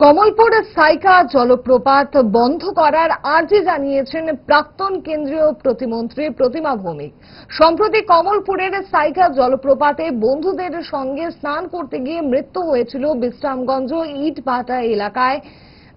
কমলপুর সাইকা জলপ্রপাত বন্ধ করার আর্জি জানিয়েছেন প্রাক্তন কেন্দ্রীয় প্রতিমন্ত্রী প্রতিমা ভৌমিক। সম্প্রতি কমলপুরের সাইকা জলপ্রপাতে বন্ধুদের সঙ্গে স্নান করতে গিয়ে মৃত্যু হয়েছিল বিশ্রামগঞ্জ ইটভাটা এলাকায়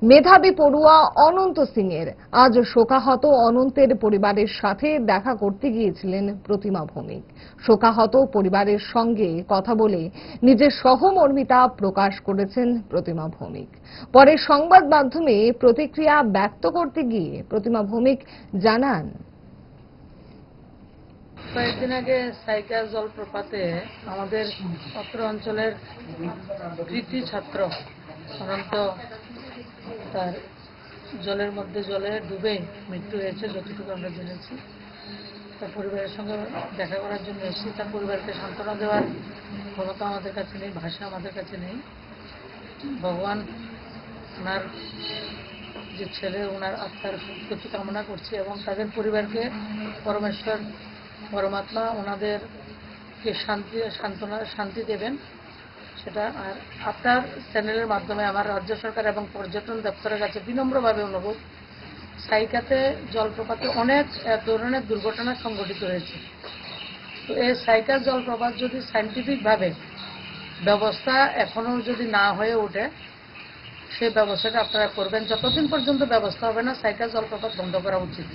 মেধাবী পড়ুয়া অনন্ত সিং এর। আজ শোকাহত অনন্তের পরিবারের সাথে দেখা করতে গিয়েছিলেন প্রতিমা ভৌমিক। শোকাহত পরিবারের সঙ্গে কথা বলে নিজের সহমর্মিতা প্রকাশ করেছেন প্রতিমা ভৌমিক। পরে সংবাদ মাধ্যমে প্রতিক্রিয়া ব্যক্ত করতে গিয়ে প্রতিমা ভৌমিক জানান, কয়েকদিন আগে সাইকা জলপ্রপাতে আমাদের অত্র অঞ্চলের কৃতি ছাত্র অনন্ত তার জলের মধ্যে জলে ডুবে মৃত্যু হয়েছে, যতটুকু আমরা জেনেছি। তার পরিবারের সঙ্গে দেখা করার জন্য এসেছি। তার পরিবারকে সান্ত্বনা দেওয়ার ক্ষমতা আমাদের কাছে নেই, ভাষা আমাদের কাছে নেই। ভগবান ওনার যে ছেলে, ওনার আত্মার গতি কামনা করছি এবং তাদের পরিবারকে পরমেশ্বর পরমাত্মা ওনাদেরকে শান্তি দেবেন, সেটা। আর আপনার চ্যানেলের মাধ্যমে আমার রাজ্য সরকার এবং পর্যটন দপ্তরের কাছে বিনম্রভাবে অনুরোধ, সাইকাতে জলপ্রপাতে অনেক ধরনের দুর্ঘটনা সংঘটিত হয়েছে। তো এই সাইকা জলপ্রপাত যদি সায়েন্টিফিকভাবে ব্যবস্থা এখনো যদি না হয়ে ওঠে, সেই ব্যবস্থাটা আপনারা করবেন। যতদিন পর্যন্ত ব্যবস্থা হবে না, সাইকা জলপ্রপাত বন্ধ করা উচিত।